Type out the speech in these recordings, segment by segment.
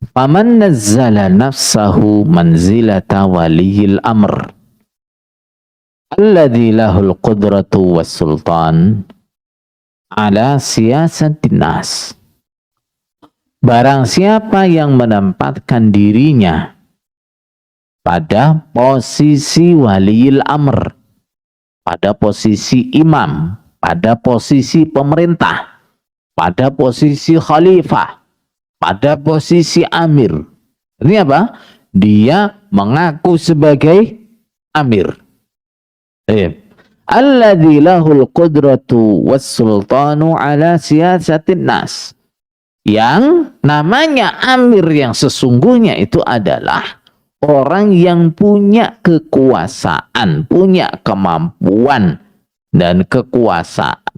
Faman nazzala nafsahu manzilata waliyil amr alladzi lahul qudratu was sultan ala siyasatin nas. Barang siapa yang menempatkan dirinya pada posisi waliyil amr, pada posisi imam, pada posisi pemerintah, pada posisi khalifah, pada posisi amir. Ini apa? Dia mengaku sebagai amir. Alladzi lahul qudratu was sultanu ala siyasatin nas. Yang namanya amir yang sesungguhnya itu adalah orang yang punya kekuasaan, punya kemampuan dan kekuasaan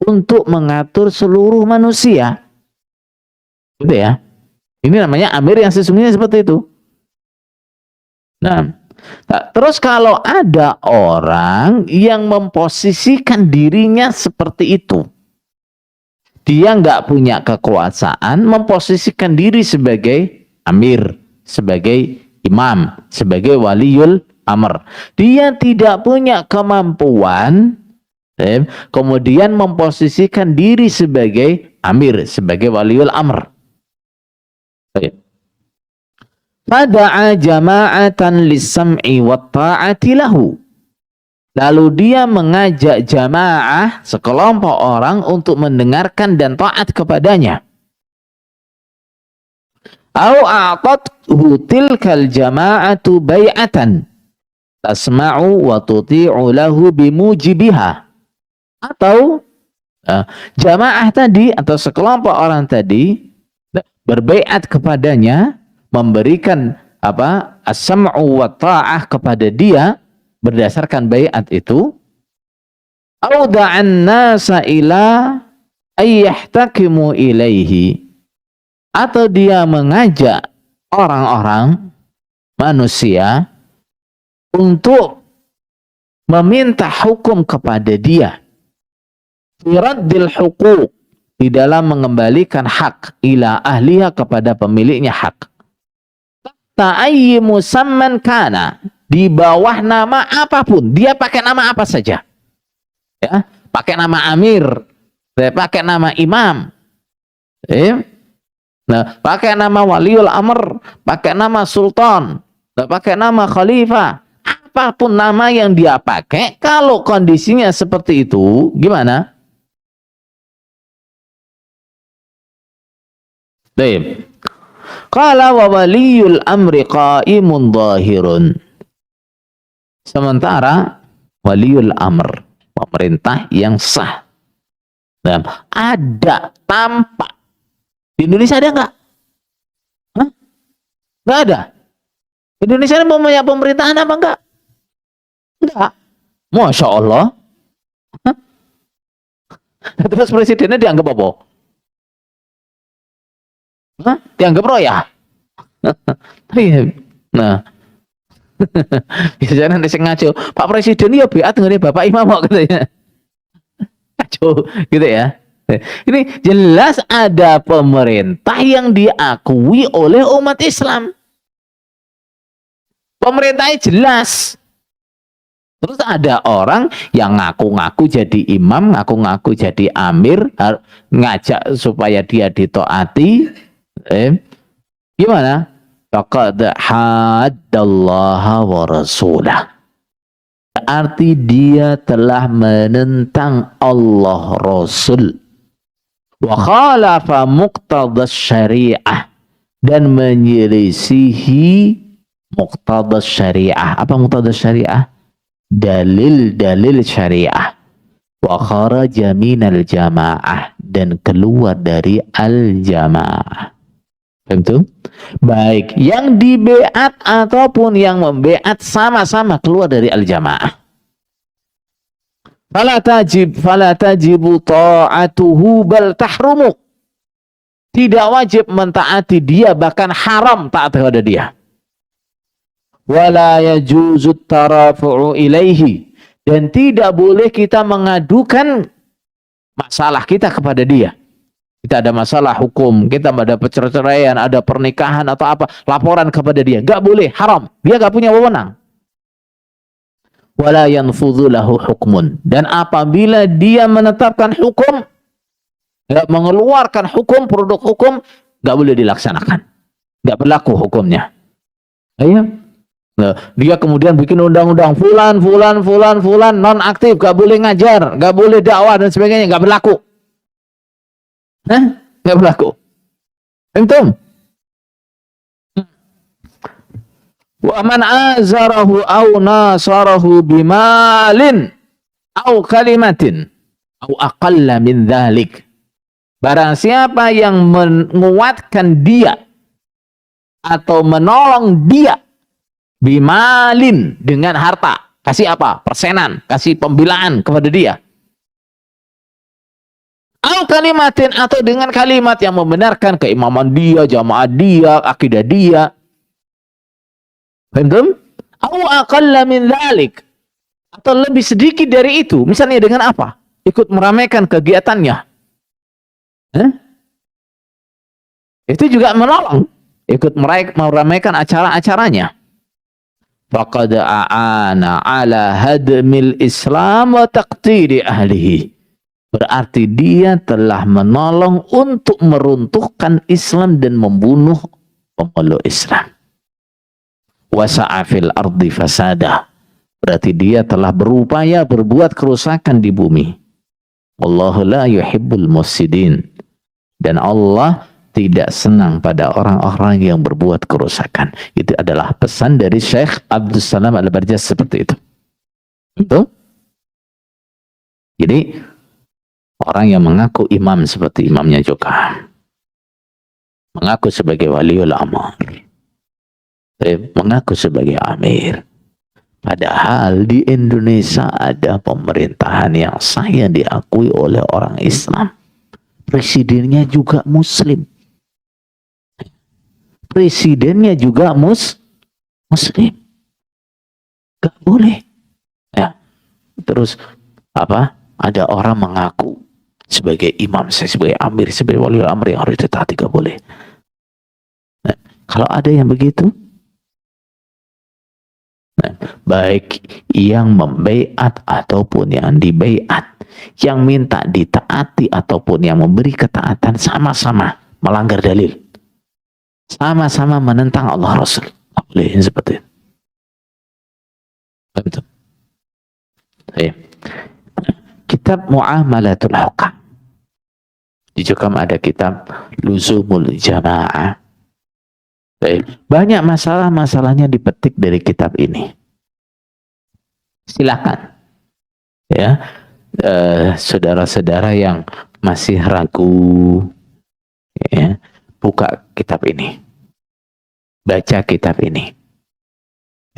untuk mengatur seluruh manusia. Gitu ya. Ini namanya amir yang sesungguhnya seperti itu. Nah, terus kalau ada orang yang memposisikan dirinya seperti itu, dia nggak punya kekuasaan, memposisikan diri sebagai amir, sebagai imam, sebagai waliul amr. Dia tidak punya kemampuan, kemudian memposisikan diri sebagai amir, sebagai waliul amr. Fada'a jama'atan lis-sam'i wat ta'ati lahu. Lalu dia mengajak jamaah, sekelompok orang untuk mendengarkan dan taat kepadanya. Au a'tathu tilkal jama'atu bai'atan tasma'u wa tuti'u lahu bimujibiha. Atau jamaah tadi atau sekelompok orang tadi berbaiat kepadanya, memberikan as-sam'u wa ta'ah kepada dia berdasarkan baiat itu. Auda'an nasa ila ayyahtakimu ilaihi, atau dia mengajak orang-orang manusia untuk meminta hukum kepada dia, firaddil huquq, di dalam mengembalikan hak, ila ahliha, kepada pemiliknya hak, ta'ayyi musamman kana, di bawah nama apapun. Dia pakai nama apa saja, ya, pakai nama amir, pakai nama imam, pakai nama waliul amr, pakai nama sultan, pakai nama khalifah, apapun nama yang dia pakai, kalau kondisinya seperti itu, gimana? Qala wa waliyul amri qa'imun dhahirun. Sementara waliul amr, pemerintah yang sah, ada, tampak. Di Indonesia ada nggak? Nggak ada. Indonesia ini punya pemerintahan apa enggak? Enggak. Masya Allah. Terus presidennya dianggap apa? Dianggap roya. Nah, biasanya nanti ngaco, Pak Presiden ya beat dengan Bapak Imam katanya. Ngaco gitu ya. Ini jelas ada pemerintah yang diakui oleh umat Islam. Pemerintahnya jelas. Terus ada orang yang ngaku-ngaku jadi imam, ngaku-ngaku jadi amir, ngajak supaya dia ditaati. Gimana? Faqad haddallaha wa rasulah. Berarti dia telah menentang Allah Rasul. Wa khalafa muqtadas syariah, dan menyelisihi muqtadas syariah. Apa muqtadas syariah? Dalil-dalil syariah. Wa kharaja minal jamaah, dan keluar dari al-jamaah. Betul? Baik yang dibeat ataupun yang membeat sama-sama keluar dari al-jamaah. Fala tajibu ta'atuhu bal tahrumu. Tidak wajib mentaati dia, bahkan haram taat kepada dia. Wala yajuzu tarafu'u ilaihi, dan tidak boleh kita mengadukan masalah kita kepada dia. Kita ada masalah hukum, kita ada perceraian, ada pernikahan atau apa, laporan kepada dia. Gak boleh, haram. Dia gak punya wewenang. Wala yanfudhu lahu hukmun. Dan apabila dia menetapkan hukum, mengeluarkan hukum, produk hukum, gak boleh dilaksanakan. Gak berlaku hukumnya. Ayo. Nah, dia kemudian bikin undang-undang fulan non aktif, gak boleh ngajar, gak boleh dakwah dan sebagainya, gak berlaku. Gak berlaku. Entum. Wa man azarahu aw nasarahu bimalin aw kalimatin aw aqalla min dzalik. Barang siapa yang menguatkan dia atau menolong dia bimalin dengan harta, kasih apa? Persenan, kasih pembelaan kepada dia. Aw kalimatin, atau dengan kalimat yang membenarkan keimaman dia, jamaah dia, akidah dia. Paham? Aw aqalla min dzalik, atau lebih sedikit dari itu. Misalnya dengan apa? Ikut meramaikan kegiatannya. Itu juga menolong, ikut meramaikan acara-acaranya. Faqad a'ana ala hadmil Islam wa taqtiri ahlihi. Berarti dia telah menolong untuk meruntuhkan Islam dan membunuh pemeluk Islam. Wasa'a fil ardi fasada. Berarti dia telah berupaya berbuat kerusakan di bumi. Wallahu la yuhibbul mufsidin. Dan Allah tidak senang pada orang-orang yang berbuat kerusakan. Itu adalah pesan dari Syekh Abdus Salam Al-Barjas seperti itu. Betul? Jadi orang yang mengaku imam seperti imamnya juga, mengaku sebagai waliul amr, mengaku sebagai amir, padahal di Indonesia ada pemerintahan yang saya diakui oleh orang Islam, presidennya juga muslim, presidennya juga muslim, gak boleh ya. Terus apa, ada orang mengaku sebagai imam, saya sebagai amir, sebagai wali amr yang harus ditaati, gak boleh. Nah, kalau ada yang begitu, nah, baik yang membaiat ataupun yang dibaiat, yang minta ditaati ataupun yang memberi ketaatan, sama-sama melanggar dalil, sama-sama menentang Allah Rasul. Tak boleh seperti itu. Betul. Kitab Muamalatul Hukam. Di Jukam ada kitab Luzumul Jamaah. Banyak masalah-masalahnya dipetik dari kitab ini. Silakan ya, saudara-saudara yang masih ragu ya, buka kitab ini, baca kitab ini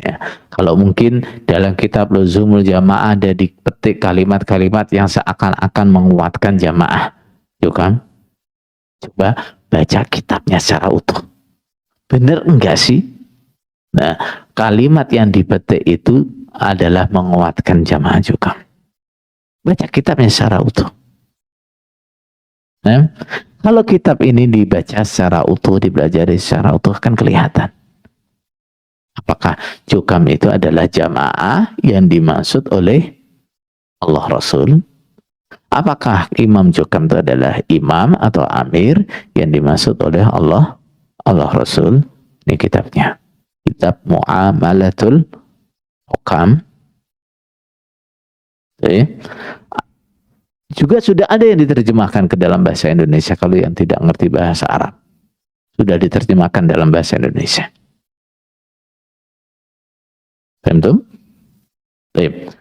ya. Kalau mungkin dalam kitab Luzumul Jamaah ada dipetik kalimat-kalimat yang seakan-akan menguatkan jamaah, kan? Coba baca kitabnya secara utuh, bener enggak sih? Nah, kalimat yang dipetik itu adalah menguatkan jamaah juga. Baca kitabnya secara utuh. Nah, kalau kitab ini dibaca secara utuh, dipelajari secara utuh, kan kelihatan apakah Jukam itu adalah jamaah yang dimaksud oleh Allah Rasul, apakah Imam Jukam itu adalah imam atau amir yang dimaksud oleh Allah Rasul. Ini kitabnya, kitab Muamalatul Hukam. Juga sudah ada yang diterjemahkan ke dalam bahasa Indonesia. Kalau yang tidak ngerti bahasa Arab, sudah diterjemahkan dalam bahasa Indonesia. Paham tuh? Baik.